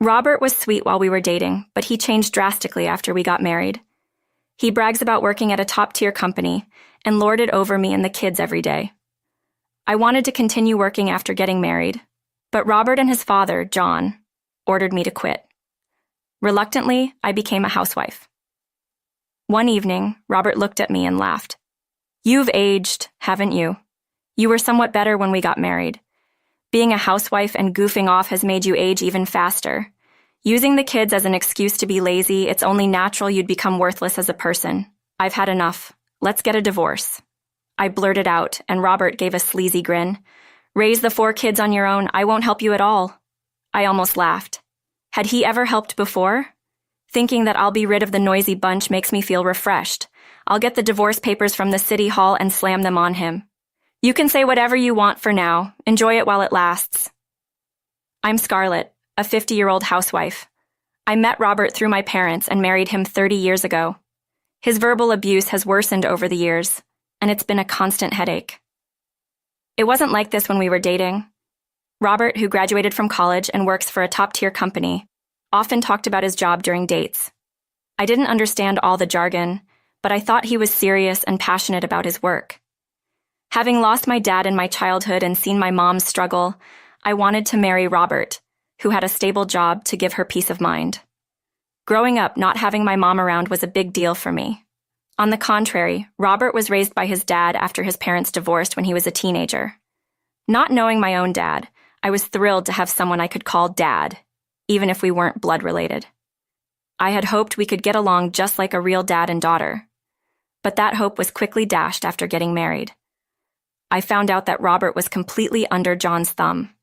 Robert was sweet while we were dating, but he changed drastically after we got married. He brags about working at a top-tier company and lorded over me and the kids every day. I wanted to continue working after getting married, but Robert and his father, John, ordered me to quit. Reluctantly, I became a housewife. One evening, Robert looked at me and laughed. "You've aged, haven't you? You were somewhat better when we got married. Being a housewife and goofing off has made you age even faster. Using the kids as an excuse to be lazy, it's only natural you'd become worthless as a person. I've had enough. Let's get a divorce." I blurted out, and Robert gave a sleazy grin. "Raise the 4 kids on your own. I won't help you at all." I almost laughed. Had he ever helped before? Thinking that I'll be rid of the noisy bunch makes me feel refreshed. I'll get the divorce papers from the city hall and slam them on him. "You can say whatever you want for now. Enjoy it while it lasts." I'm Scarlett, a 50-year-old housewife. I met Robert through my parents and married him 30 years ago. His verbal abuse has worsened over the years, and it's been a constant headache. It wasn't like this when we were dating. Robert, who graduated from college and works for a top-tier company, often talked about his job during dates. I didn't understand all the jargon, but I thought he was serious and passionate about his work. Having lost my dad in my childhood and seen my mom struggle, I wanted to marry Robert, who had a stable job to give her peace of mind. Growing up, not having my mom around was a big deal for me. On the contrary, Robert was raised by his dad after his parents divorced when he was a teenager. Not knowing my own dad, I was thrilled to have someone I could call Dad, even if we weren't blood-related. I had hoped we could get along just like a real dad and daughter. But that hope was quickly dashed after getting married. I found out that Robert was completely under John's thumb.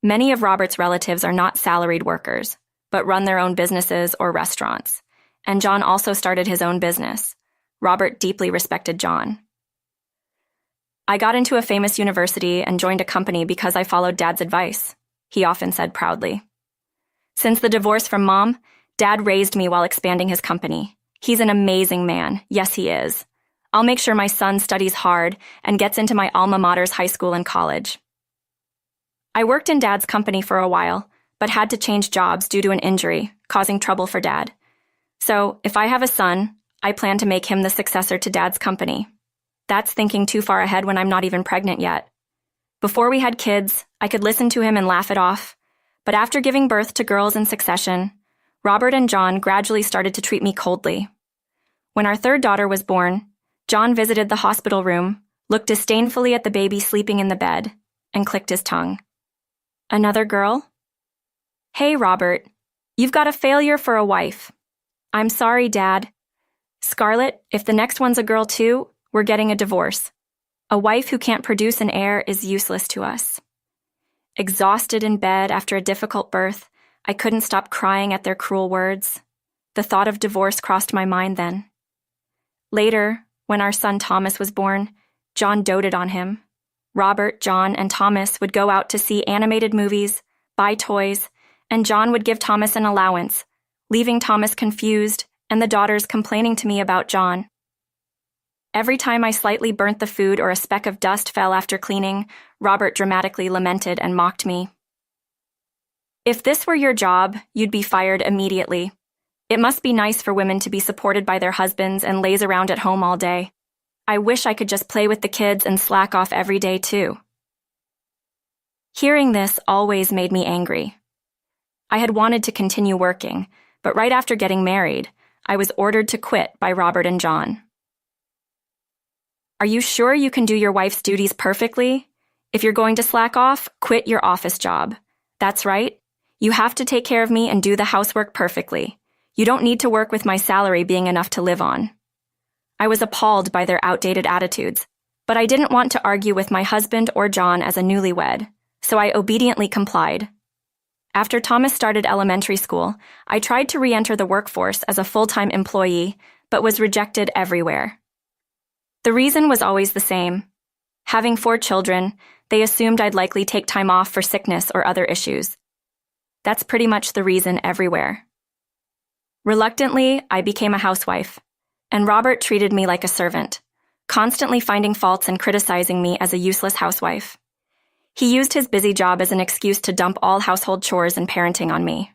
Many of Robert's relatives are not salaried workers, but run their own businesses or restaurants, and John also started his own business. Robert deeply respected John. "I got into a famous university and joined a company because I followed Dad's advice," he often said proudly. Since the divorce from Mom, Dad raised me while expanding his company. He's an amazing man. Yes, he is. I'll make sure my son studies hard and gets into my alma mater's high school and college. I worked in Dad's company for a while, but had to change jobs due to an injury, causing trouble for Dad. So, if I have a son, I plan to make him the successor to Dad's company. That's thinking too far ahead when I'm not even pregnant yet. Before we had kids, I could listen to him and laugh it off, but after giving birth to girls in succession, Robert and John gradually started to treat me coldly. When our 3rd daughter was born, John visited the hospital room, looked disdainfully at the baby sleeping in the bed, and clicked his tongue. "Another girl?" "Hey, Robert, you've got a failure for a wife." "I'm sorry, Dad." "Scarlett, if the next one's a girl too, we're getting a divorce. A wife who can't produce an heir is useless to us." Exhausted in bed after a difficult birth, I couldn't stop crying at their cruel words. The thought of divorce crossed my mind then. Later, when our son Thomas was born, John doted on him. Robert, John, and Thomas would go out to see animated movies, buy toys, and John would give Thomas an allowance, leaving Thomas confused and the daughters complaining to me about John. Every time I slightly burnt the food or a speck of dust fell after cleaning, Robert dramatically lamented and mocked me. "If this were your job, you'd be fired immediately. It must be nice for women to be supported by their husbands and laze around at home all day. I wish I could just play with the kids and slack off every day too." Hearing this always made me angry. I had wanted to continue working, but right after getting married, I was ordered to quit by Robert and John. "Are you sure you can do your wife's duties perfectly? If you're going to slack off, quit your office job. That's right. You have to take care of me and do the housework perfectly. You don't need to work with my salary being enough to live on." I was appalled by their outdated attitudes, but I didn't want to argue with my husband or John as a newlywed, so I obediently complied. After Thomas started elementary school, I tried to re-enter the workforce as a full-time employee, but was rejected everywhere. The reason was always the same. Having 4 children, they assumed I'd likely take time off for sickness or other issues. That's pretty much the reason everywhere. Reluctantly, I became a housewife, and Robert treated me like a servant, constantly finding faults and criticizing me as a useless housewife. He used his busy job as an excuse to dump all household chores and parenting on me.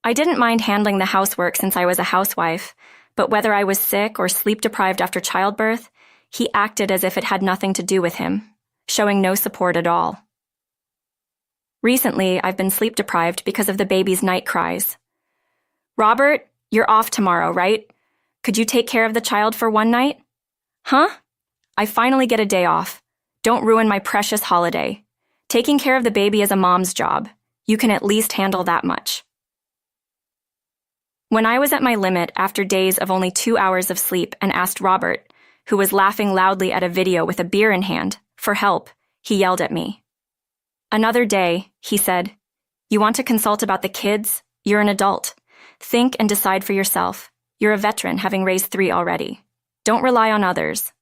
I didn't mind handling the housework since I was a housewife, but whether I was sick or sleep-deprived after childbirth, he acted as if it had nothing to do with him, showing no support at all. Recently, I've been sleep-deprived because of the baby's night cries. "Robert, you're off tomorrow, right? Could you take care of the child for one night?" "Huh? I finally get a day off. Don't ruin my precious holiday. Taking care of the baby is a mom's job. You can at least handle that much." When I was at my limit after days of only 2 hours of sleep and asked Robert, who was laughing loudly at a video with a beer in hand, for help, he yelled at me. "Another day," he said. "You want to consult about the kids? You're an adult. Think and decide for yourself. You're a veteran, having raised 3 already. Don't rely on others."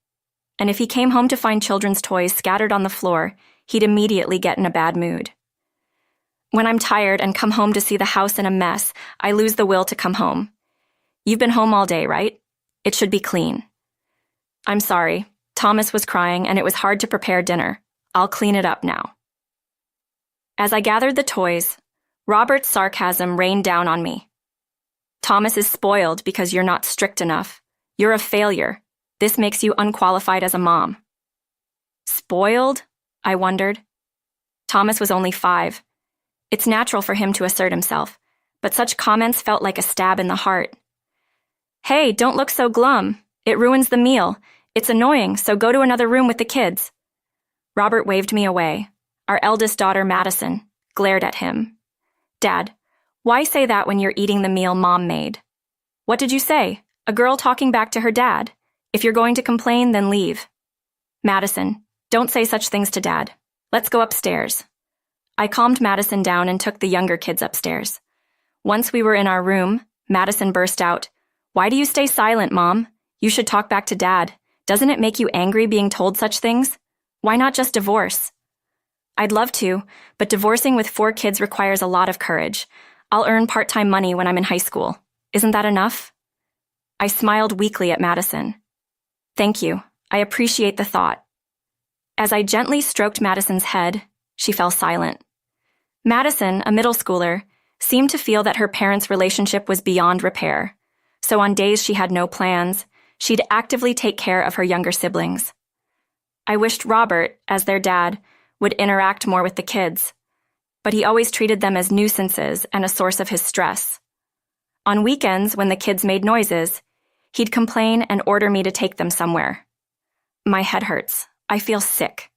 And if he came home to find children's toys scattered on the floor, he'd immediately get in a bad mood. When I'm tired and come home to see the house in a mess, I lose the will to come home. "You've been home all day, right? It should be clean." "I'm sorry. Thomas was crying and it was hard to prepare dinner. I'll clean it up now." As I gathered the toys, Robert's sarcasm rained down on me. "Thomas is spoiled because you're not strict enough. You're a failure. This makes you unqualified as a mom." Spoiled? I wondered. Thomas was only 5. It's natural for him to assert himself, but such comments felt like a stab in the heart. "Hey, don't look so glum. It ruins the meal. It's annoying, so go to another room with the kids." Robert waved me away. Our eldest daughter, Madison, glared at him. "Dad, why say that when you're eating the meal Mom made?" "What did you say? A girl talking back to her dad? If you're going to complain, then leave." "Madison, don't say such things to Dad. Let's go upstairs." I calmed Madison down and took the younger kids upstairs. Once we were in our room, Madison burst out, "Why do you stay silent, Mom? You should talk back to Dad. Doesn't it make you angry being told such things? Why not just divorce?" "I'd love to, but divorcing with 4 kids requires a lot of courage. I'll earn part-time money when I'm in high school. Isn't that enough?" I smiled weakly at Madison. "Thank you. I appreciate the thought." As I gently stroked Madison's head, she fell silent. Madison, a middle schooler, seemed to feel that her parents' relationship was beyond repair, so on days she had no plans, she'd actively take care of her younger siblings. I wished Robert, as their dad, would interact more with the kids, but he always treated them as nuisances and a source of his stress. On weekends, when the kids made noises, he'd complain and order me to take them somewhere. My head hurts. I feel sick.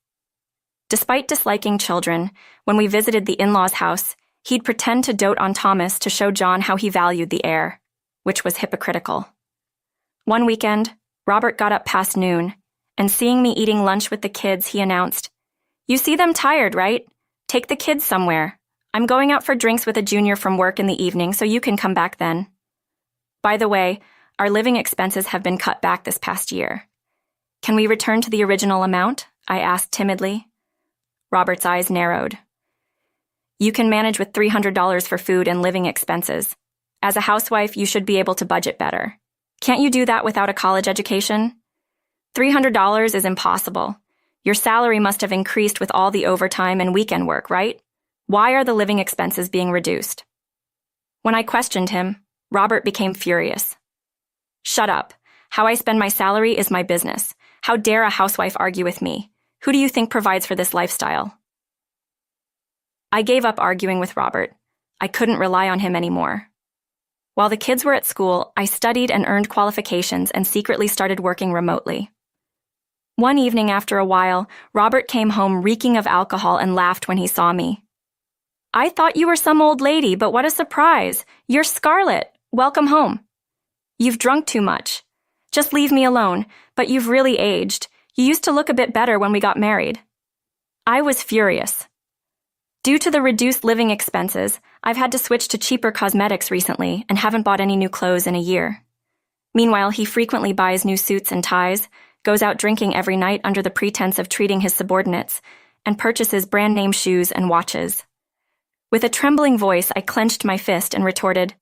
Despite disliking children, when we visited the in-laws' house, he'd pretend to dote on Thomas to show John how he valued the heir, which was hypocritical. One weekend, Robert got up past noon, and seeing me eating lunch with the kids, he announced, "You see them tired, right? Take the kids somewhere. I'm going out for drinks with a junior from work in the evening, so you can come back then." By the way, our living expenses have been cut back this past year. "Can we return to the original amount?" I asked timidly. Robert's eyes narrowed. "You can manage with $300 for food and living expenses. As a housewife, you should be able to budget better. Can't you do that without a college education?" $300 is impossible. Your salary must have increased with all the overtime and weekend work, right? Why are the living expenses being reduced?" When I questioned him, Robert became furious. "Shut up. How I spend my salary is my business. How dare a housewife argue with me? Who do you think provides for this lifestyle?" I gave up arguing with Robert. I couldn't rely on him anymore. While the kids were at school, I studied and earned qualifications and secretly started working remotely. One evening after a while, Robert came home reeking of alcohol and laughed when he saw me. "I thought you were some old lady, but what a surprise. You're Scarlett. Welcome home." "You've drunk too much. Just leave me alone, but you've really aged. You used to look a bit better when we got married." I was furious. Due to the reduced living expenses, I've had to switch to cheaper cosmetics recently and haven't bought any new clothes in a year. Meanwhile, he frequently buys new suits and ties, goes out drinking every night under the pretense of treating his subordinates, and purchases brand-name shoes and watches. With a trembling voice, I clenched my fist and retorted,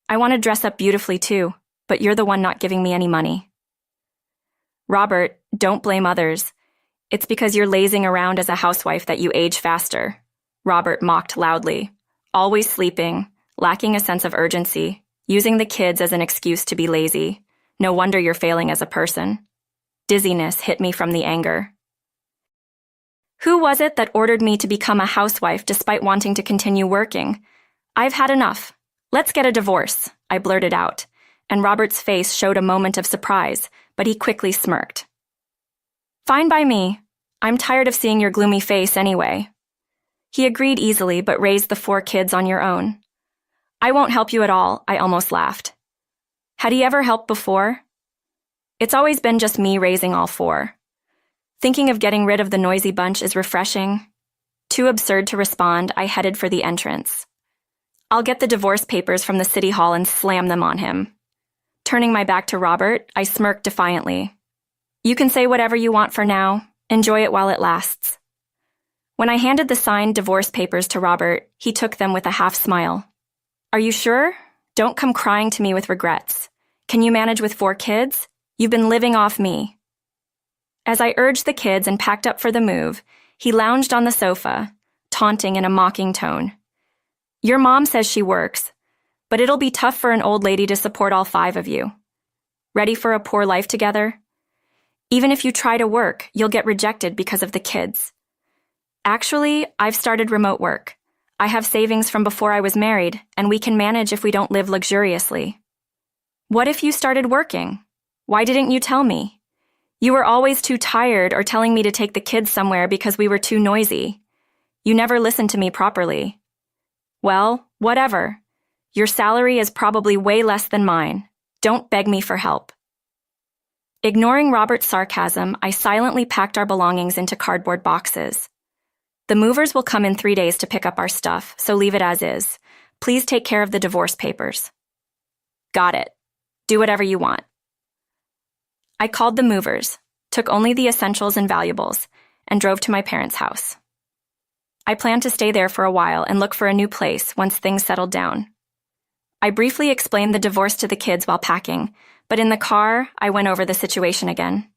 "I want to dress up beautifully too, but you're the one not giving me any money." "Robert, don't blame others. It's because you're lazing around as a housewife that you age faster," Robert mocked loudly. "Always sleeping, lacking a sense of urgency, using the kids as an excuse to be lazy. No wonder you're failing as a person. Dizziness hit me from the anger. Who was it that ordered me to become a housewife despite wanting to continue working? I've had enough. Let's get a divorce, I blurted out, and Robert's face showed a moment of surprise, but he quickly smirked. Fine by me. I'm tired of seeing your gloomy face anyway. He agreed easily, but raised the 4 kids on your own. I won't help you at all, I almost laughed. Had he ever helped before? It's always been just me raising all 4. Thinking of getting rid of the noisy bunch is refreshing. Too absurd to respond, I headed for the entrance. I'll get the divorce papers from the city hall and slam them on him. Turning my back to Robert, I smirked defiantly. You can say whatever you want for now. Enjoy it while it lasts. When I handed the signed divorce papers to Robert, he took them with a half smile. Are you sure? Don't come crying to me with regrets. Can you manage with 4 kids? You've been living off me. As I urged the kids and packed up for the move, he lounged on the sofa, taunting in a mocking tone. Your mom says she works, but it'll be tough for an old lady to support all 5 of you. Ready for a poor life together? Even if you try to work, you'll get rejected because of the kids. Actually, I've started remote work. I have savings from before I was married, and we can manage if we don't live luxuriously. What if you started working? Why didn't you tell me? You were always too tired or telling me to take the kids somewhere because we were too noisy. You never listened to me properly. Well, whatever. Your salary is probably way less than mine. Don't beg me for help. Ignoring Robert's sarcasm, I silently packed our belongings into cardboard boxes. The movers will come in 3 days to pick up our stuff, so leave it as is. Please take care of the divorce papers. Got it. Do whatever you want. I called the movers, took only the essentials and valuables, and drove to my parents' house. I planned to stay there for a while and look for a new place once things settled down. I briefly explained the divorce to the kids while packing, but in the car, I went over the situation again.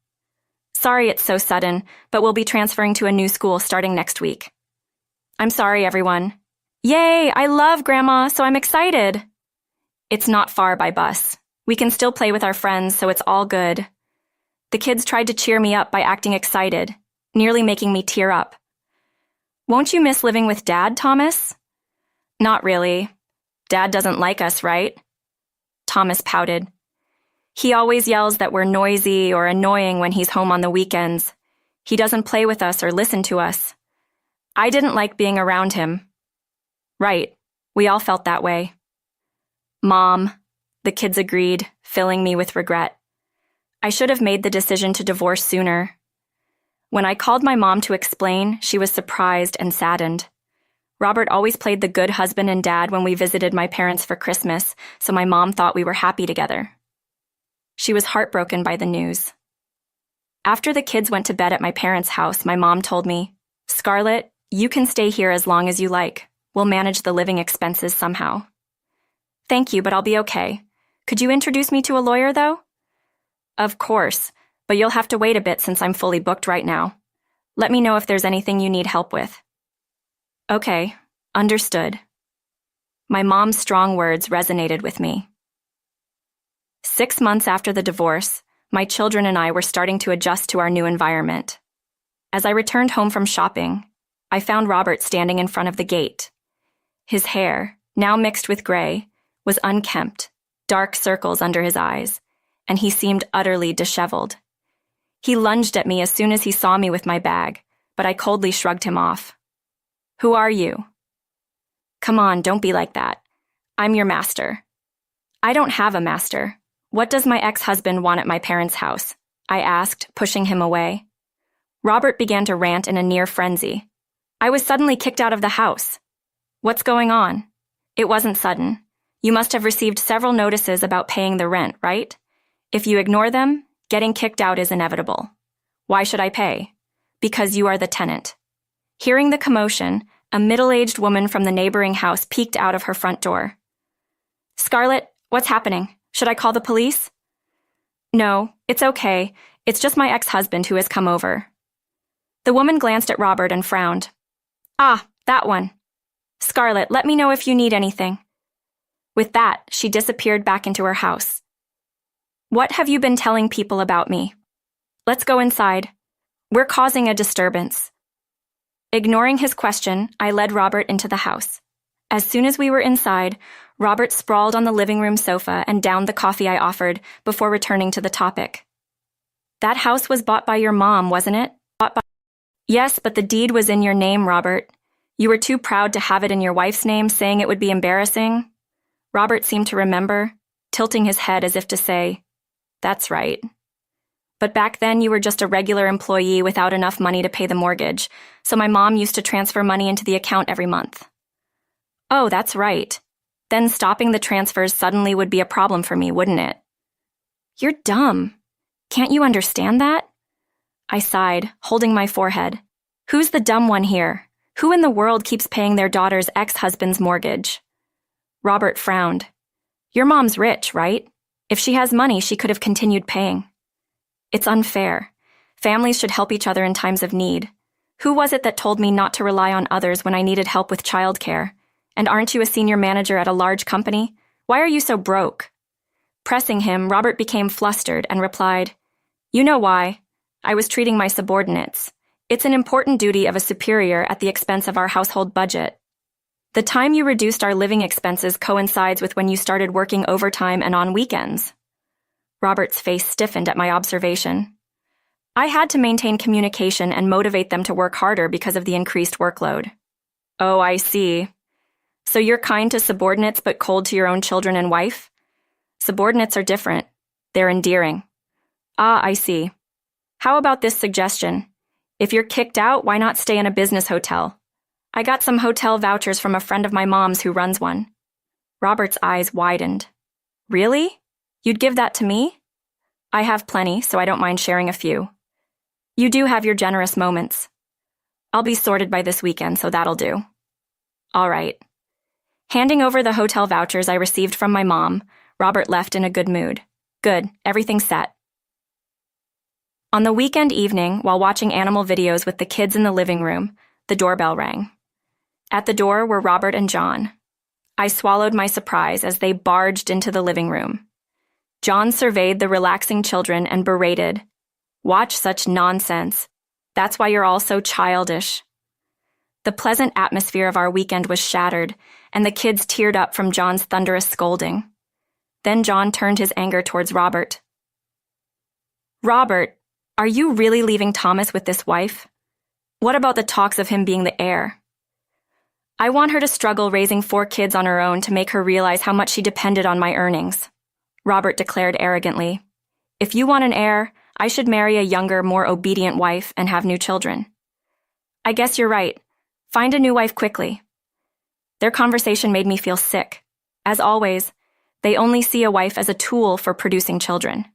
Sorry it's so sudden, but we'll be transferring to a new school starting next week. I'm sorry, everyone. Yay, I love Grandma, so I'm excited. It's not far by bus. We can still play with our friends, so it's all good. The kids tried to cheer me up by acting excited, nearly making me tear up. Won't you miss living with Dad, Thomas? Not really. Dad doesn't like us, right? Thomas pouted. He always yells that we're noisy or annoying when he's home on the weekends. He doesn't play with us or listen to us. I didn't like being around him. Right, we all felt that way. Mom, the kids agreed, filling me with regret. I should have made the decision to divorce sooner. When I called my mom to explain, she was surprised and saddened. Robert always played the good husband and dad when we visited my parents for Christmas, so my mom thought we were happy together. She was heartbroken by the news. After the kids went to bed at my parents' house, my mom told me, Scarlett, you can stay here as long as you like. We'll manage the living expenses somehow. Thank you, but I'll be okay. Could you introduce me to a lawyer, though? Of course, but you'll have to wait a bit since I'm fully booked right now. Let me know if there's anything you need help with. Okay, understood. My mom's strong words resonated with me. 6 months after the divorce, my children and I were starting to adjust to our new environment. As I returned home from shopping, I found Robert standing in front of the gate. His hair, now mixed with gray, was unkempt, dark circles under his eyes, and he seemed utterly disheveled. He lunged at me as soon as he saw me with my bag, but I coldly shrugged him off. Who are you? Come on, don't be like that. I'm your master. I don't have a master. What does my ex-husband want at my parents' house? I asked, pushing him away. Robert began to rant in a near frenzy. I was suddenly kicked out of the house. What's going on? It wasn't sudden. You must have received several notices about paying the rent, right? If you ignore them, getting kicked out is inevitable. Why should I pay? Because you are the tenant. Hearing the commotion, a middle-aged woman from the neighboring house peeked out of her front door. Scarlett, what's happening? Should I call the police? No, it's okay. It's just my ex-husband who has come over. The woman glanced at Robert and frowned. Ah, that one. Scarlett, let me know if you need anything. With that, she disappeared back into her house. What have you been telling people about me? Let's go inside. We're causing a disturbance. Ignoring his question, I led Robert into the house. As soon as we were inside, Robert sprawled on the living room sofa and downed the coffee I offered before returning to the topic. That house was bought by your mom, wasn't it? Yes, but the deed was in your name, Robert. You were too proud to have it in your wife's name, saying it would be embarrassing. Robert seemed to remember, tilting his head as if to say, "That's right. But back then you were just a regular employee without enough money to pay the mortgage, so my mom used to transfer money into the account every month." Oh, that's right. Then stopping the transfers suddenly would be a problem for me, wouldn't it? You're dumb. Can't you understand that? I sighed, holding my forehead. Who's the dumb one here? Who in the world keeps paying their daughter's ex-husband's mortgage? Robert frowned. Your mom's rich, right? If she has money, she could have continued paying. It's unfair. Families should help each other in times of need. Who was it that told me not to rely on others when I needed help with childcare? And aren't you a senior manager at a large company? Why are you so broke? Pressing him, Robert became flustered and replied, You know why. I was treating my subordinates. It's an important duty of a superior at the expense of our household budget. The time you reduced our living expenses coincides with when you started working overtime and on weekends. Robert's face stiffened at my observation. I had to maintain communication and motivate them to work harder because of the increased workload. Oh, I see. So you're kind to subordinates but cold to your own children and wife? Subordinates are different. They're endearing. Ah, I see. How about this suggestion? If you're kicked out, why not stay in a business hotel? I got some hotel vouchers from a friend of my mom's who runs one. Robert's eyes widened. Really? You'd give that to me? I have plenty, so I don't mind sharing a few. You do have your generous moments. I'll be sorted by this weekend, so that'll do. All right. Handing over the hotel vouchers I received from my mom, Robert left in a good mood. Good, everything's set. On the weekend evening, while watching animal videos with the kids in the living room, the doorbell rang. At the door were Robert and John. I swallowed my surprise as they barged into the living room. John surveyed the relaxing children and berated, "Watch such nonsense. That's why you're all so childish." The pleasant atmosphere of our weekend was shattered, and the kids teared up from John's thunderous scolding. Then John turned his anger towards Robert. Robert, are you really leaving Thomas with this wife? What about the talks of him being the heir? I want her to struggle raising 4 kids on her own to make her realize how much she depended on my earnings, Robert declared arrogantly. If you want an heir, I should marry a younger, more obedient wife and have new children. I guess you're right. Find a new wife quickly. Their conversation made me feel sick. As always, they only see a wife as a tool for producing children.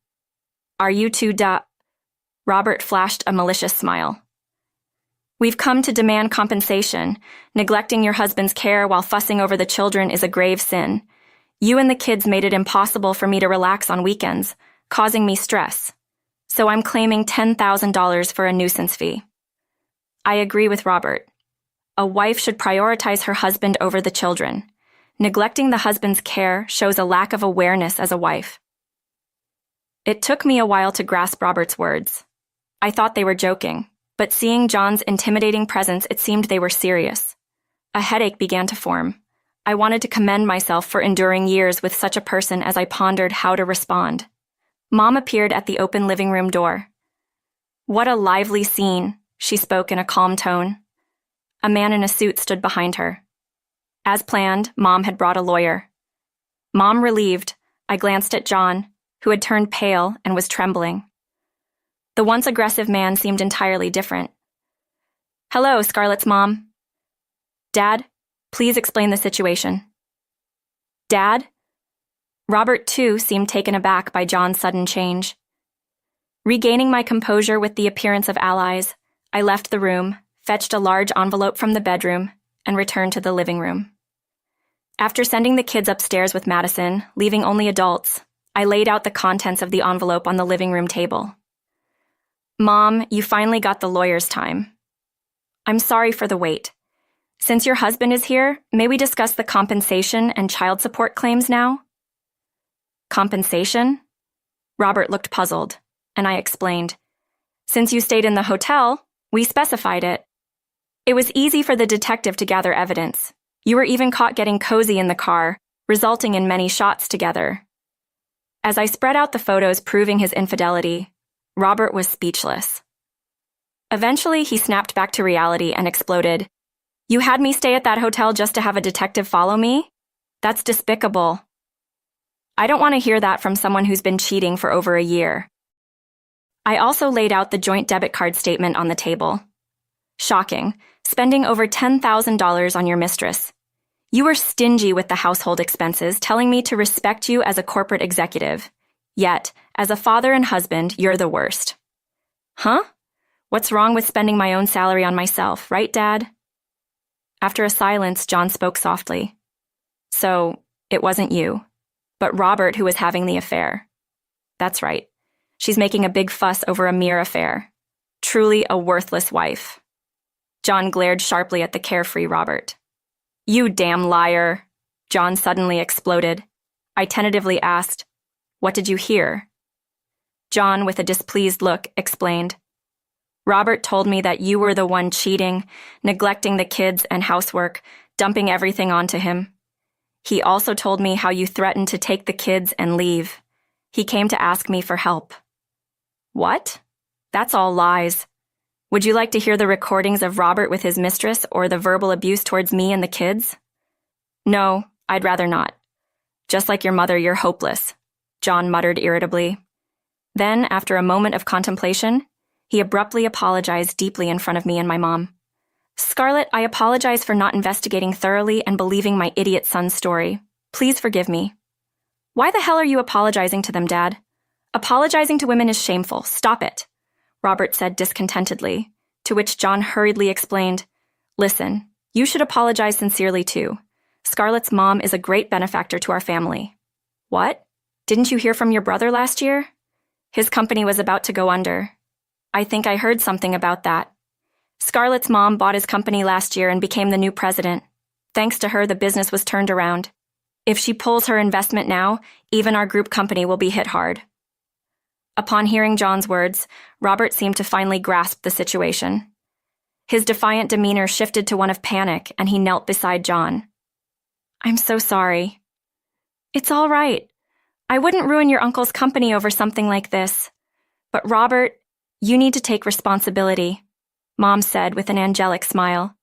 Are you two Robert flashed a malicious smile. We've come to demand compensation. Neglecting your husband's care while fussing over the children is a grave sin. You and the kids made it impossible for me to relax on weekends, causing me stress. So I'm claiming $10,000 for a nuisance fee. I agree with Robert. A wife should prioritize her husband over the children. Neglecting the husband's care shows a lack of awareness as a wife. It took me a while to grasp Robert's words. I thought they were joking, but seeing John's intimidating presence, it seemed they were serious. A headache began to form. I wanted to commend myself for enduring years with such a person as I pondered how to respond. Mom appeared at the open living room door. What a lively scene, she spoke in a calm tone. A man in a suit stood behind her. As planned, Mom had brought a lawyer. Mom relieved, I glanced at John, who had turned pale and was trembling. The once aggressive man seemed entirely different. Hello, Scarlett's mom. Dad, please explain the situation. Dad? Robert, too, seemed taken aback by John's sudden change. Regaining my composure with the appearance of allies, I left the room, fetched a large envelope from the bedroom, and returned to the living room. After sending the kids upstairs with Madison, leaving only adults, I laid out the contents of the envelope on the living room table. Mom, you finally got the lawyer's time. I'm sorry for the wait. Since your husband is here, may we discuss the compensation and child support claims now? Compensation? Robert looked puzzled, and I explained. Since you stayed in the hotel, we specified it. It was easy for the detective to gather evidence. You were even caught getting cozy in the car, resulting in many shots together. As I spread out the photos proving his infidelity, Robert was speechless. Eventually, he snapped back to reality and exploded. You had me stay at that hotel just to have a detective follow me? That's despicable. I don't want to hear that from someone who's been cheating for over a year. I also laid out the joint debit card statement on the table. Shocking, spending over $10,000 on your mistress. You were stingy with the household expenses, telling me to respect you as a corporate executive. Yet, as a father and husband, you're the worst. Huh? What's wrong with spending my own salary on myself, right, Dad? After a silence, John spoke softly. So, it wasn't you, but Robert who was having the affair. That's right. She's making a big fuss over a mere affair. Truly a worthless wife. John glared sharply at the carefree Robert. You damn liar! John suddenly exploded. I tentatively asked, What did you hear? John, with a displeased look, explained. Robert told me that you were the one cheating, neglecting the kids and housework, dumping everything onto him. He also told me how you threatened to take the kids and leave. He came to ask me for help. What? That's all lies. Would you like to hear the recordings of Robert with his mistress or the verbal abuse towards me and the kids? No, I'd rather not. Just like your mother, you're hopeless, John muttered irritably. Then, after a moment of contemplation, he abruptly apologized deeply in front of me and my mom. Scarlett, I apologize for not investigating thoroughly and believing my idiot son's story. Please forgive me. Why the hell are you apologizing to them, Dad? Apologizing to women is shameful. Stop it, Robert said discontentedly, to which John hurriedly explained, Listen, you should apologize sincerely too. Scarlett's mom is a great benefactor to our family. What? Didn't you hear from your brother last year? His company was about to go under. I think I heard something about that. Scarlett's mom bought his company last year and became the new president. Thanks to her, the business was turned around. If she pulls her investment now, even our group company will be hit hard. Upon hearing John's words, Robert seemed to finally grasp the situation. His defiant demeanor shifted to one of panic, and he knelt beside John. I'm so sorry. It's all right. I wouldn't ruin your uncle's company over something like this. But Robert, you need to take responsibility, Mom said with an angelic smile.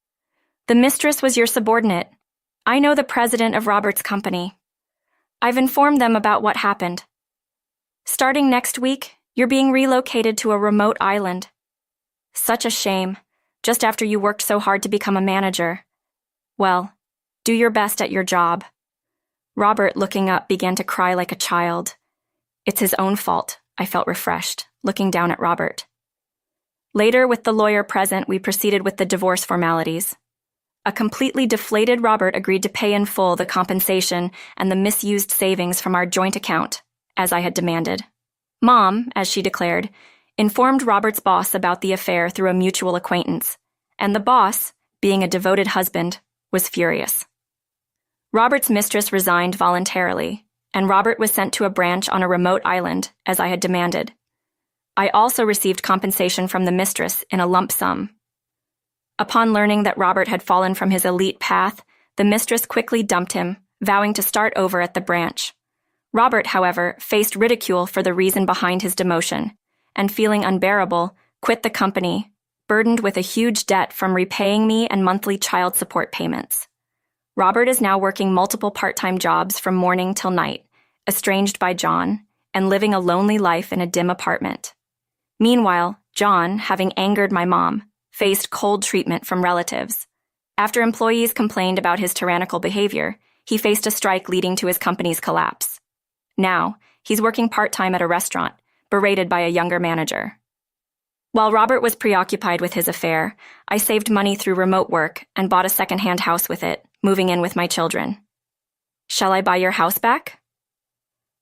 The mistress was your subordinate. I know the president of Robert's company. I've informed them about what happened. Starting next week, you're being relocated to a remote island. Such a shame, just after you worked so hard to become a manager. Well, do your best at your job. Robert, looking up, began to cry like a child. It's his own fault, I felt refreshed, looking down at Robert. Later, with the lawyer present, we proceeded with the divorce formalities. A completely deflated Robert agreed to pay in full the compensation and the misused savings from our joint account, as I had demanded. Mom, as she declared, informed Robert's boss about the affair through a mutual acquaintance, and the boss, being a devoted husband, was furious. Robert's mistress resigned voluntarily, and Robert was sent to a branch on a remote island, as I had demanded. I also received compensation from the mistress in a lump sum. Upon learning that Robert had fallen from his elite path, the mistress quickly dumped him, vowing to start over at the branch. Robert, however, faced ridicule for the reason behind his demotion, and feeling unbearable, quit the company, burdened with a huge debt from repaying me and monthly child support payments. Robert is now working multiple part-time jobs from morning till night, estranged by John, and living a lonely life in a dim apartment. Meanwhile, John, having angered my mom, faced cold treatment from relatives. After employees complained about his tyrannical behavior, he faced a strike leading to his company's collapse. Now, he's working part-time at a restaurant, berated by a younger manager. While Robert was preoccupied with his affair, I saved money through remote work and bought a second-hand house with it, moving in with my children. Shall I buy your house back?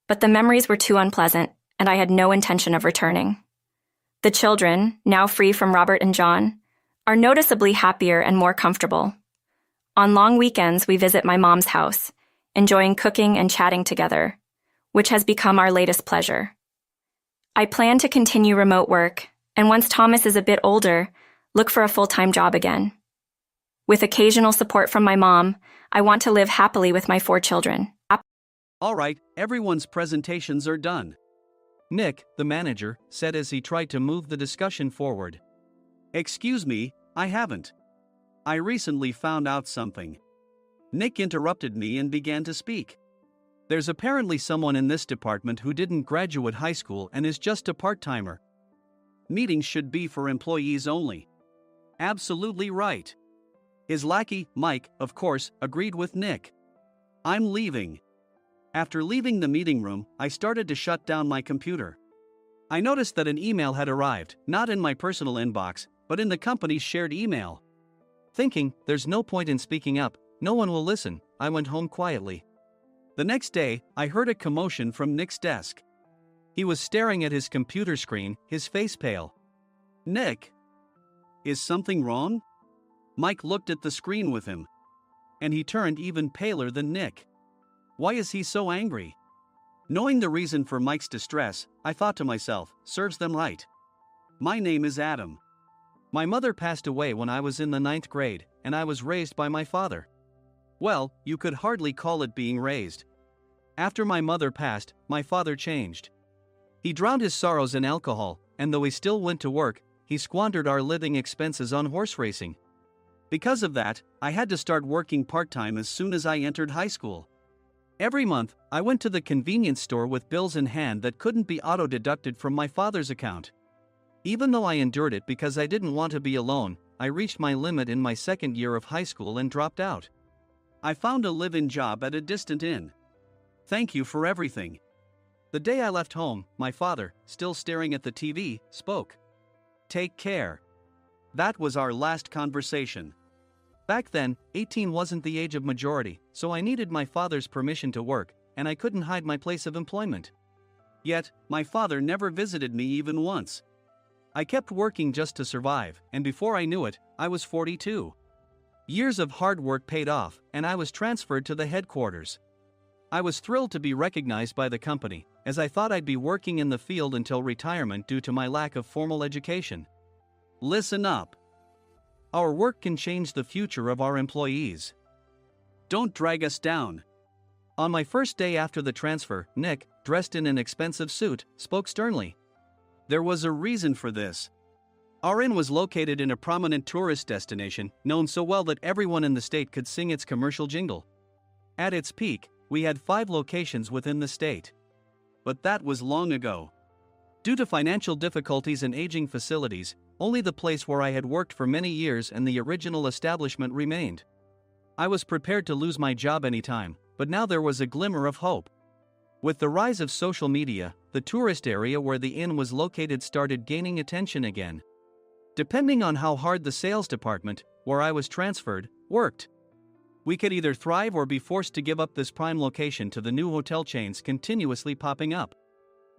But the memories were too unpleasant, and I had no intention of returning. The children, now free from Robert and John, are noticeably happier and more comfortable. On long weekends, we visit my mom's house, enjoying cooking and chatting together, which has become our latest pleasure. I plan to continue remote work, and once Thomas is a bit older, look for a full-time job again. With occasional support from my mom, I want to live happily with my 4 children. All right, everyone's presentations are done. Nick, the manager, said as he tried to move the discussion forward. Excuse me, I haven't. I recently found out something. Nick interrupted me and began to speak. There's apparently someone in this department who didn't graduate high school and is just a part-timer. Meetings should be for employees only. Absolutely right. His lackey, Mike, of course, agreed with Nick. I'm leaving. After leaving the meeting room, I started to shut down my computer. I noticed that an email had arrived, not in my personal inbox, but in the company's shared email. Thinking, there's no point in speaking up, no one will listen, I went home quietly. The next day, I heard a commotion from Nick's desk. He was staring at his computer screen, his face pale. Nick? Is something wrong? Mike looked at the screen with him. And he turned even paler than Nick. Why is he so angry? Knowing the reason for Mike's distress, I thought to myself, serves them right. My name is Adam. My mother passed away when I was in the 9th grade, and I was raised by my father. Well, you could hardly call it being raised. After my mother passed, my father changed. He drowned his sorrows in alcohol, and though he still went to work, he squandered our living expenses on horse racing. Because of that, I had to start working part-time as soon as I entered high school. Every month, I went to the convenience store with bills in hand that couldn't be auto-deducted from my father's account. Even though I endured it because I didn't want to be alone, I reached my limit in my 2nd year of high school and dropped out. I found a live-in job at a distant inn. Thank you for everything. The day I left home, my father, still staring at the TV, spoke. Take care. That was our last conversation. Back then, 18 wasn't the age of majority, so I needed my father's permission to work, and I couldn't hide my place of employment. Yet, my father never visited me even once. I kept working just to survive, and before I knew it, I was 42. Years of hard work paid off, and I was transferred to the headquarters. I was thrilled to be recognized by the company, as I thought I'd be working in the field until retirement due to my lack of formal education. Listen up. Our work can change the future of our employees. Don't drag us down. On my first day after the transfer, Nick, dressed in an expensive suit, spoke sternly. There was a reason for this. Our inn was located in a prominent tourist destination, known so well that everyone in the state could sing its commercial jingle. At its peak, we had 5 locations within the state. But that was long ago. Due to financial difficulties and aging facilities, only the place where I had worked for many years and the original establishment remained. I was prepared to lose my job anytime, but now there was a glimmer of hope. With the rise of social media, the tourist area where the inn was located started gaining attention again. Depending on how hard the sales department, where I was transferred, worked, we could either thrive or be forced to give up this prime location to the new hotel chains continuously popping up.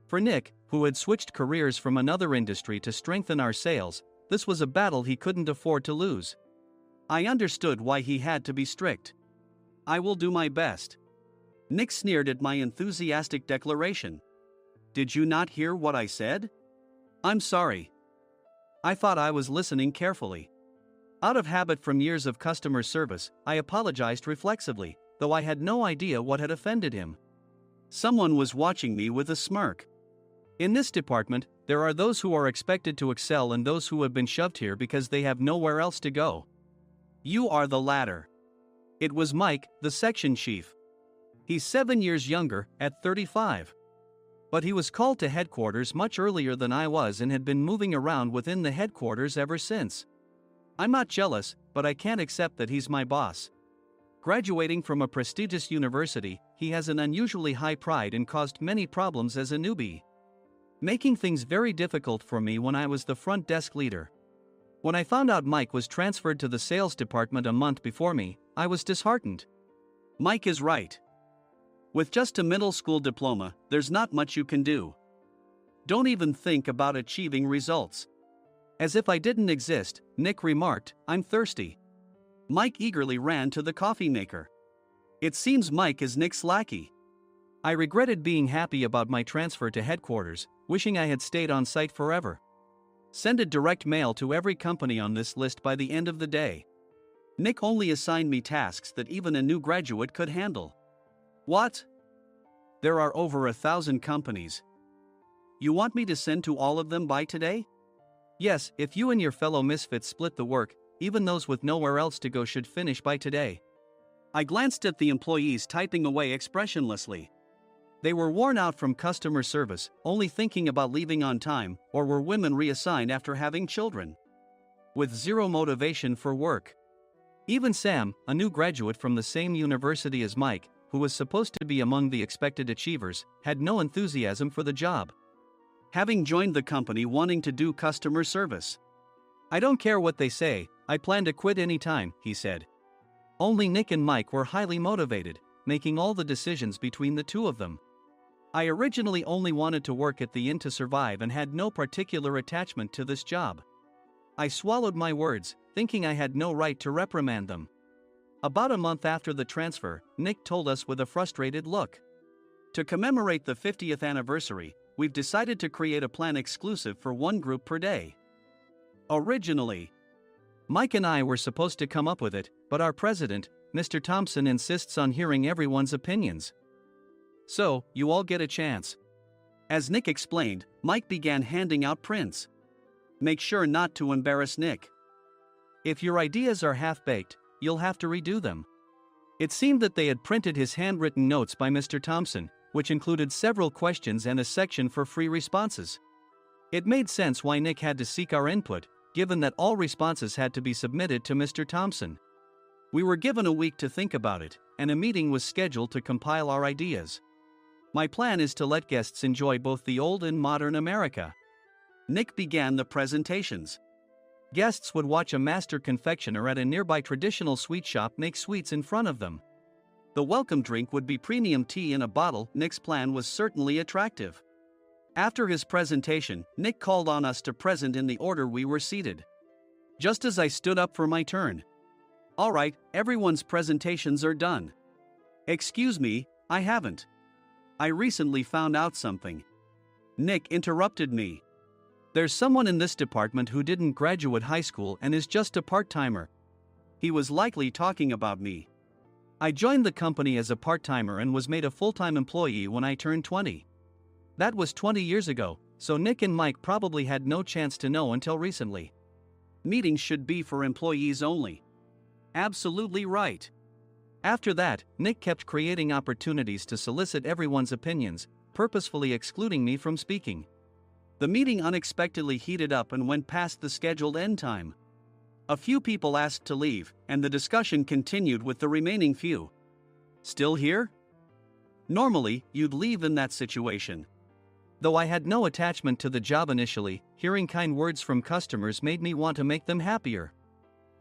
For Nick, who had switched careers from another industry to strengthen our sales, this was a battle he couldn't afford to lose. I understood why he had to be strict. I will do my best. Nick sneered at my enthusiastic declaration. Did you not hear what I said? I'm sorry. I thought I was listening carefully. Out of habit from years of customer service, I apologized reflexively, though I had no idea what had offended him. Someone was watching me with a smirk. In this department, there are those who are expected to excel and those who have been shoved here because they have nowhere else to go. You are the latter. It was Mike, the section chief. He's 7 years younger, at 35. But he was called to headquarters much earlier than I was and had been moving around within the headquarters ever since. I'm not jealous, but I can't accept that he's my boss. Graduating from a prestigious university, he has an unusually high pride and caused many problems as a newbie, making things very difficult for me when I was the front desk leader. When I found out Mike was transferred to the sales department a month before me, I was disheartened. Mike is right. With just a middle school diploma, there's not much you can do. Don't even think about achieving results. As if I didn't exist, Nick remarked, I'm thirsty. Mike eagerly ran to the coffee maker. It seems Mike is Nick's lackey. I regretted being happy about my transfer to headquarters, wishing I had stayed on site forever. Send a direct mail to every company on this list by the end of the day. Nick only assigned me tasks that even a new graduate could handle. What? There are over 1,000 companies. You want me to send to all of them by today? Yes, if you and your fellow misfits split the work, even those with nowhere else to go should finish by today. I glanced at the employees typing away expressionlessly. They were worn out from customer service, only thinking about leaving on time, or were women reassigned after having children. With zero motivation for work. Even Sam, a new graduate from the same university as Mike, who was supposed to be among the expected achievers, had no enthusiasm for the job. Having joined the company wanting to do customer service. I don't care what they say, I plan to quit anytime, he said. Only Nick and Mike were highly motivated, making all the decisions between the two of them. I originally only wanted to work at the inn to survive and had no particular attachment to this job. I swallowed my words, thinking I had no right to reprimand them. About a month after the transfer, Nick told us with a frustrated look. To commemorate the 50th anniversary, we've decided to create a plan exclusive for one group per day. Originally, Mike and I were supposed to come up with it, but our president, Mr. Thompson, insists on hearing everyone's opinions. So, you all get a chance. As Nick explained, Mike began handing out prints. Make sure not to embarrass Nick. If your ideas are half-baked, you'll have to redo them. It seemed that they had printed his handwritten notes by Mr. Thompson, which included several questions and a section for free responses. It made sense why Nick had to seek our input, given that all responses had to be submitted to Mr. Thompson. We were given a week to think about it, and a meeting was scheduled to compile our ideas. My plan is to let guests enjoy both the old and modern America. Nick began the presentations. Guests would watch a master confectioner at a nearby traditional sweet shop make sweets in front of them. The welcome drink would be premium tea in a bottle. Nick's plan was certainly attractive. After his presentation, Nick called on us to present in the order we were seated. Just as I stood up for my turn. All right, everyone's presentations are done. Excuse me, I haven't. I recently found out something. Nick interrupted me. There's someone in this department who didn't graduate high school and is just a part-timer. He was likely talking about me. I joined the company as a part-timer and was made a full-time employee when I turned 20. That was 20 years ago, so Nick and Mike probably had no chance to know until recently. Meetings should be for employees only. Absolutely right. After that, Nick kept creating opportunities to solicit everyone's opinions, purposefully excluding me from speaking. The meeting unexpectedly heated up and went past the scheduled end time. A few people asked to leave, and the discussion continued with the remaining few. Still here? Normally, you'd leave in that situation. Though I had no attachment to the job initially, hearing kind words from customers made me want to make them happier.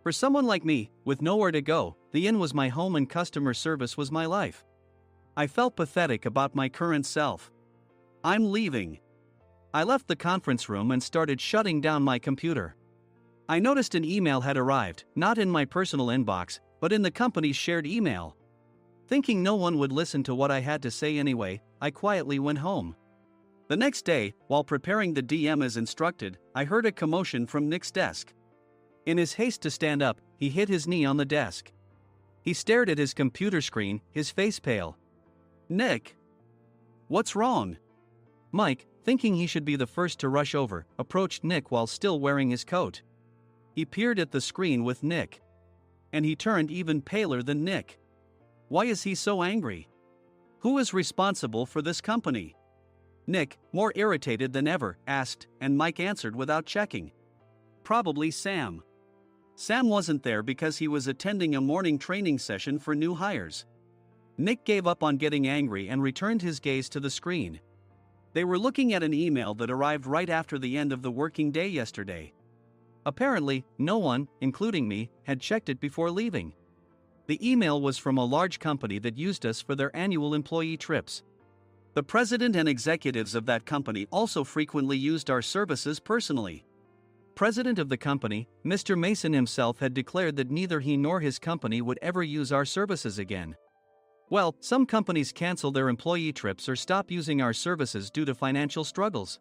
For someone like me, with nowhere to go, the inn was my home and customer service was my life. I felt pathetic about my current self. I'm leaving. I left the conference room and started shutting down my computer. I noticed an email had arrived, not in my personal inbox, but in the company's shared email. Thinking no one would listen to what I had to say anyway, I quietly went home. The next day, while preparing the DM as instructed, I heard a commotion from Nick's desk. In his haste to stand up, he hit his knee on the desk. He stared at his computer screen, his face pale. Nick! What's wrong? Mike, thinking he should be the first to rush over, approached Nick while still wearing his coat. He peered at the screen with Nick. And he turned even paler than Nick. Why is he so angry? Who is responsible for this company? Nick, more irritated than ever, asked, and Mike answered without checking. Probably Sam. Sam wasn't there because he was attending a morning training session for new hires. Nick gave up on getting angry and returned his gaze to the screen. They were looking at an email that arrived right after the end of the working day yesterday. Apparently, no one, including me, had checked it before leaving. The email was from a large company that used us for their annual employee trips. The president and executives of that company also frequently used our services personally. President of the company, Mr. Mason himself had declared that neither he nor his company would ever use our services again. Well, some companies cancel their employee trips or stop using our services due to financial struggles.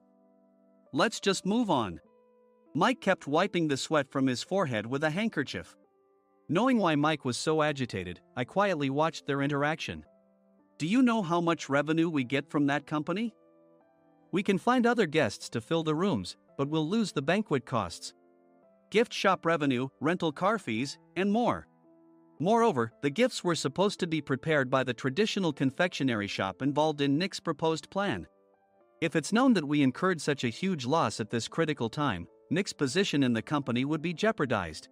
Let's just move on. Mike kept wiping the sweat from his forehead with a handkerchief. Knowing why Mike was so agitated, I quietly watched their interaction. Do you know how much revenue we get from that company? We can find other guests to fill the rooms, but we'll lose the banquet costs, gift shop revenue, rental car fees, and more. Moreover, the gifts were supposed to be prepared by the traditional confectionery shop involved in Nick's proposed plan. If it's known that we incurred such a huge loss at this critical time, Nick's position in the company would be jeopardized.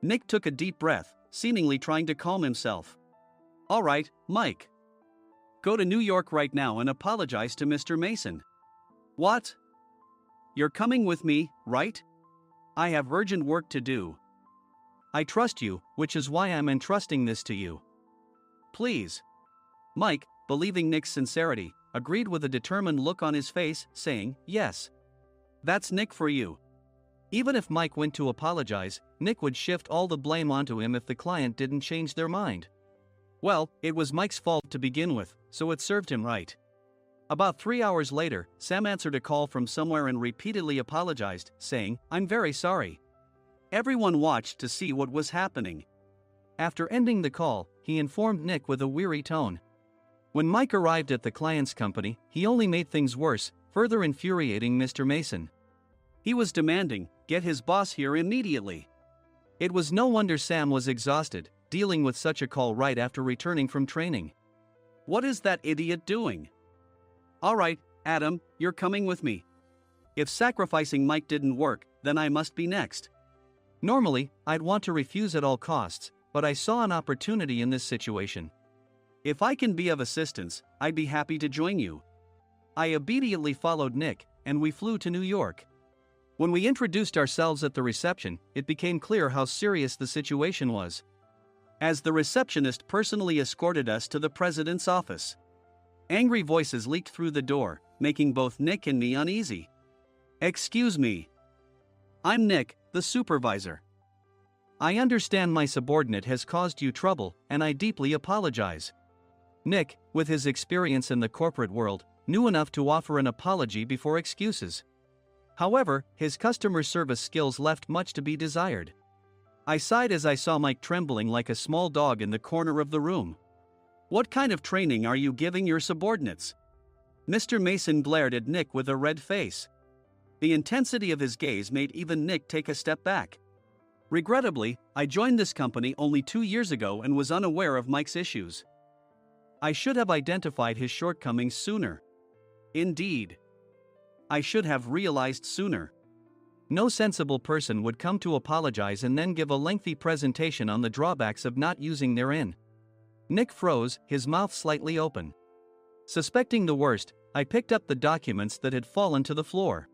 Nick took a deep breath, seemingly trying to calm himself. All right, Mike. Go to New York right now and apologize to Mr. Mason. What? You're coming with me, right? I have urgent work to do. I trust you, which is why I'm entrusting this to you. Please. Mike, believing Nick's sincerity, agreed with a determined look on his face, saying, yes. That's Nick for you. Even if Mike went to apologize, Nick would shift all the blame onto him if the client didn't change their mind. Well, it was Mike's fault to begin with, so it served him right. About 3 hours later, Sam answered a call from somewhere and repeatedly apologized, saying, I'm very sorry. Everyone watched to see what was happening. After ending the call, he informed Nick with a weary tone. When Mike arrived at the client's company, he only made things worse, further infuriating Mr. Mason. He was demanding, get his boss here immediately. It was no wonder Sam was exhausted, dealing with such a call right after returning from training. What is that idiot doing? All right, Adam, you're coming with me. If sacrificing Mike didn't work, then I must be next. Normally, I'd want to refuse at all costs, but I saw an opportunity in this situation. If I can be of assistance, I'd be happy to join you. I immediately followed Nick, and we flew to New York. When we introduced ourselves at the reception, it became clear how serious the situation was, as the receptionist personally escorted us to the president's office. Angry voices leaked through the door, making both Nick and me uneasy. Excuse me. I'm Nick, the supervisor. I understand my subordinate has caused you trouble, and I deeply apologize. Nick, with his experience in the corporate world, knew enough to offer an apology before excuses. However, his customer service skills left much to be desired. I sighed as I saw Mike trembling like a small dog in the corner of the room. What kind of training are you giving your subordinates? Mr. Mason glared at Nick with a red face. The intensity of his gaze made even Nick take a step back. Regrettably, I joined this company only 2 years ago and was unaware of Mike's issues. I should have identified his shortcomings sooner. Indeed. I should have realized sooner. No sensible person would come to apologize and then give a lengthy presentation on the drawbacks of not using their in. Nick froze, his mouth slightly open. Suspecting the worst, I picked up the documents that had fallen to the floor.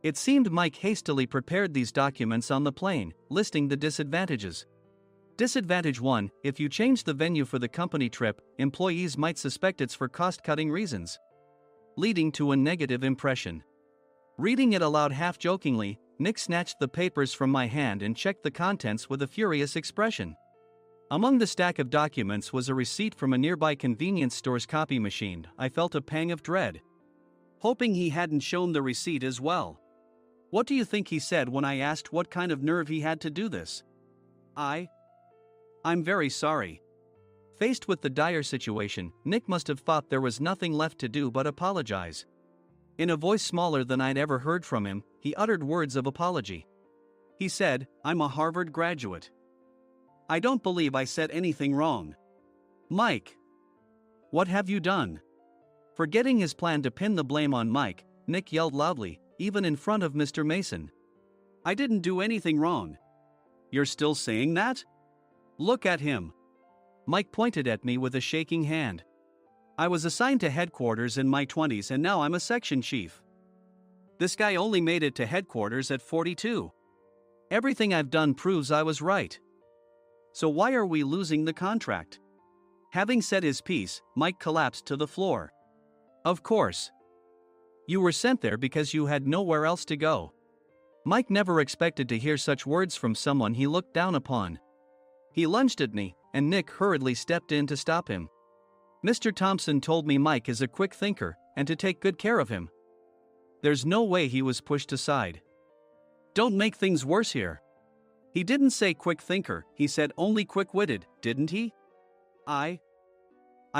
It seemed Mike hastily prepared these documents on the plane, listing the disadvantages. Disadvantage 1: if you change the venue for the company trip, employees might suspect it's for cost-cutting reasons, leading to a negative impression. Reading it aloud half-jokingly, Nick snatched the papers from my hand and checked the contents with a furious expression. Among the stack of documents was a receipt from a nearby convenience store's copy machine. I felt a pang of dread, hoping he hadn't shown the receipt as well. What do you think he said when I asked what kind of nerve he had to do this? I'm very sorry. Faced with the dire situation, Nick must have thought there was nothing left to do but apologize. In a voice smaller than I'd ever heard from him, he uttered words of apology. He said, I'm a Harvard graduate. I don't believe I said anything wrong. Mike, what have you done? Forgetting his plan to pin the blame on Mike, Nick yelled loudly, even in front of Mr. Mason. I didn't do anything wrong. You're still saying that? Look at him. Mike pointed at me with a shaking hand. I was assigned to headquarters in my 20s and now I'm a section chief. This guy only made it to headquarters at 42. Everything I've done proves I was right. So why are we losing the contract? Having said his piece, Mike collapsed to the floor. Of course. You were sent there because you had nowhere else to go. Mike never expected to hear such words from someone he looked down upon. He lunged at me, and Nick hurriedly stepped in to stop him. Mr. Thompson told me Mike is a quick thinker, and to take good care of him. There's no way he was pushed aside. Don't make things worse here. He didn't say quick thinker, he said only quick-witted, didn't he? I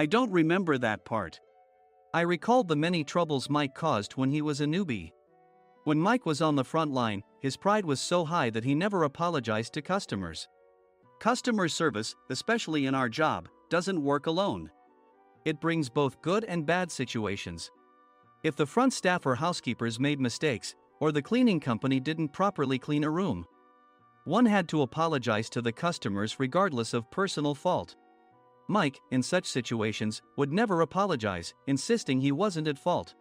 don't remember that part. I recalled the many troubles Mike caused when he was a newbie. When Mike was on the front line, his pride was so high that he never apologized to customers. Customer service, especially in our job, doesn't work alone. It brings both good and bad situations. If the front staff or housekeepers made mistakes, or the cleaning company didn't properly clean a room, one had to apologize to the customers regardless of personal fault. Mike, in such situations, would never apologize, insisting he wasn't at fault.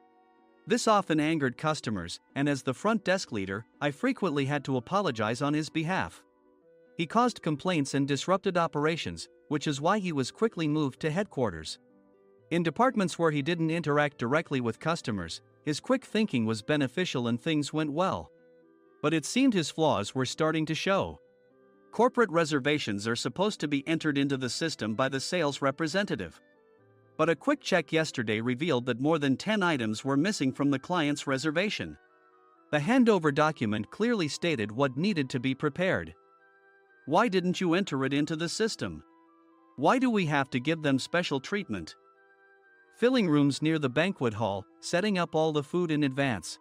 This often angered customers, and as the front desk leader, I frequently had to apologize on his behalf. He caused complaints and disrupted operations, which is why he was quickly moved to headquarters. In departments where he didn't interact directly with customers, his quick thinking was beneficial and things went well. But it seemed his flaws were starting to show. Corporate reservations are supposed to be entered into the system by the sales representative. But a quick check yesterday revealed that more than 10 items were missing from the client's reservation. The handover document clearly stated what needed to be prepared. Why didn't you enter it into the system? Why do we have to give them special treatment? Filling rooms near the banquet hall, setting up all the food in advance.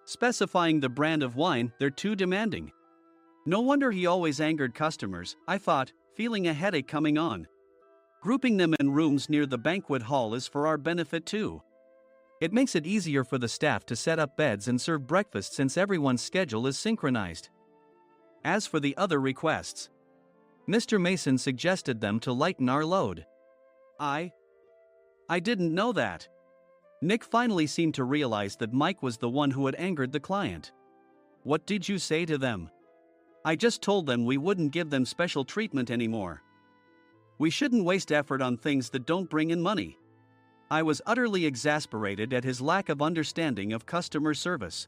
Specifying the brand of wine, they're too demanding. No wonder he always angered customers, I thought, feeling a headache coming on. Grouping them in rooms near the banquet hall is for our benefit too. It makes it easier for the staff to set up beds and serve breakfast since everyone's schedule is synchronized. As for the other requests, Mr. Mason suggested them to lighten our load. I didn't know that. Nick finally seemed to realize that Mike was the one who had angered the client. What did you say to them? I just told them we wouldn't give them special treatment anymore. We shouldn't waste effort on things that don't bring in money. I was utterly exasperated at his lack of understanding of customer service.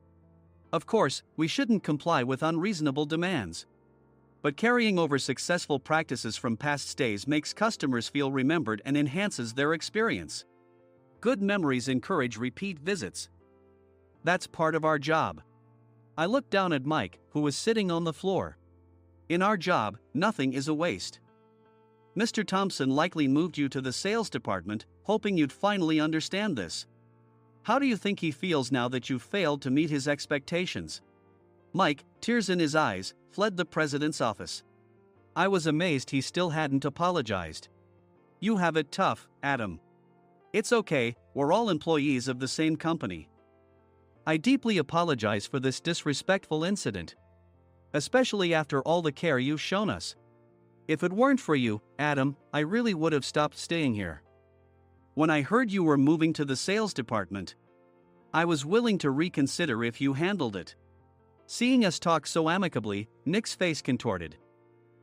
Of course, we shouldn't comply with unreasonable demands. But carrying over successful practices from past stays makes customers feel remembered and enhances their experience. Good memories encourage repeat visits. That's part of our job. I looked down at Mike, who was sitting on the floor. In our job, nothing is a waste. Mr. Thompson likely moved you to the sales department, hoping you'd finally understand this. How do you think he feels now that you failed to meet his expectations? Mike, tears in his eyes, fled the president's office. I was amazed he still hadn't apologized. You have it tough, Adam. It's okay, we're all employees of the same company. I deeply apologize for this disrespectful incident. Especially after all the care you've shown us. If it weren't for you, Adam, I really would have stopped staying here. When I heard you were moving to the sales department, I was willing to reconsider if you handled it. Seeing us talk so amicably, Nick's face contorted.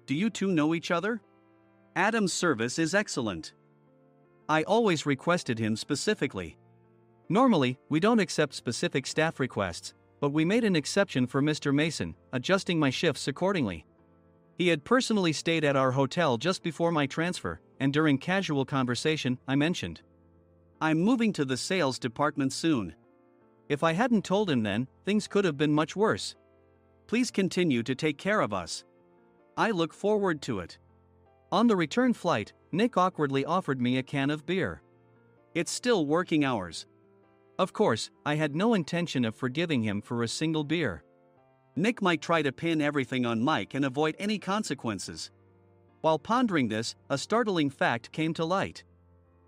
Do you two know each other? Adam's service is excellent. I always requested him specifically. Normally, we don't accept specific staff requests, but we made an exception for Mr. Mason, adjusting my shifts accordingly. He had personally stayed at our hotel just before my transfer, and during casual conversation, I mentioned, I'm moving to the sales department soon. If I hadn't told him then, things could have been much worse. Please continue to take care of us. I look forward to it. On the return flight, Nick awkwardly offered me a can of beer. It's still working hours. Of course, I had no intention of forgiving him for a single beer. Nick might try to pin everything on Mike and avoid any consequences. While pondering this, a startling fact came to light.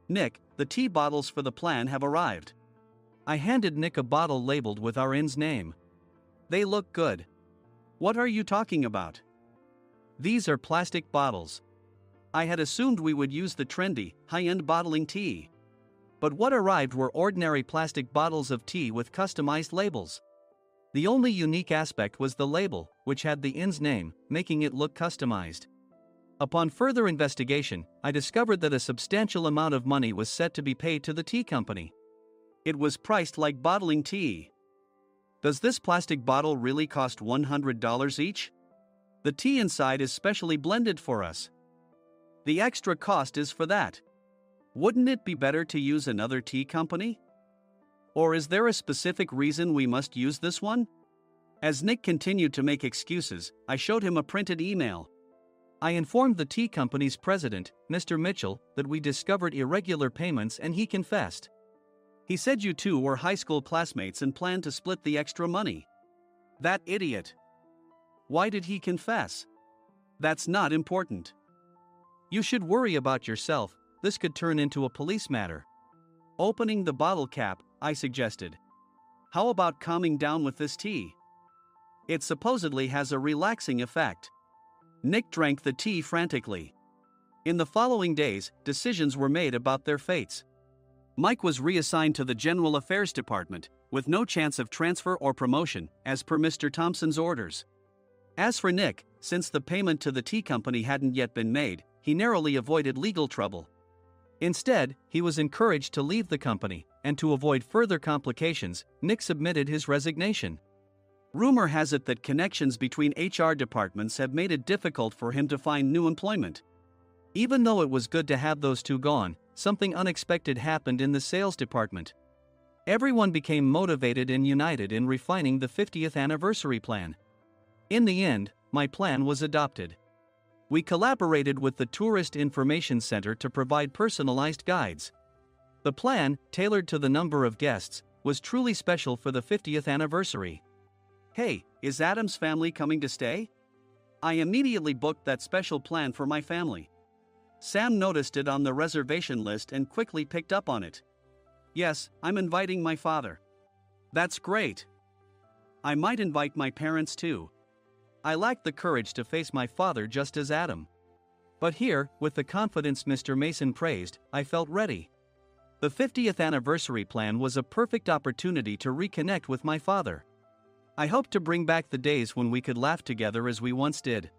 Nick, the tea bottles for the plan have arrived. I handed Nick a bottle labeled with our inn's name. They look good. What are you talking about? These are plastic bottles. I had assumed we would use the trendy, high-end bottling tea. But what arrived were ordinary plastic bottles of tea with customized labels. The only unique aspect was the label, which had the inn's name, making it look customized. Upon further investigation, I discovered that a substantial amount of money was set to be paid to the tea company. It was priced like bottling tea. Does this plastic bottle really cost $100 each? The tea inside is specially blended for us. The extra cost is for that. Wouldn't it be better to use another tea company? Or is there a specific reason we must use this one? As Nick continued to make excuses, I showed him a printed email. I informed the tea company's president, Mr. Mitchell, that we discovered irregular payments and he confessed. He said you two were high school classmates and planned to split the extra money. That idiot. Why did he confess? That's not important. You should worry about yourself, this could turn into a police matter. Opening the bottle cap, I suggested. How about calming down with this tea? It supposedly has a relaxing effect. Nick drank the tea frantically. In the following days, decisions were made about their fates. Mike was reassigned to the General Affairs Department, with no chance of transfer or promotion, as per Mr. Thompson's orders. As for Nick, since the payment to the tea company hadn't yet been made, he narrowly avoided legal trouble. Instead, he was encouraged to leave the company, and to avoid further complications, Nick submitted his resignation. Rumor has it that connections between HR departments have made it difficult for him to find new employment. Even though it was good to have those two gone, something unexpected happened in the sales department. Everyone became motivated and united in refining the 50th anniversary plan. In the end, my plan was adopted. We collaborated with the Tourist Information Center to provide personalized guides. The plan, tailored to the number of guests, was truly special for the 50th anniversary. Hey, is Adam's family coming to stay? I immediately booked that special plan for my family. Sam noticed it on the reservation list and quickly picked up on it. Yes, I'm inviting my father. That's great. I might invite my parents too. I lacked the courage to face my father just as Adam. But here, with the confidence Mr. Mason praised, I felt ready. The 50th anniversary plan was a perfect opportunity to reconnect with my father. I hoped to bring back the days when we could laugh together as we once did.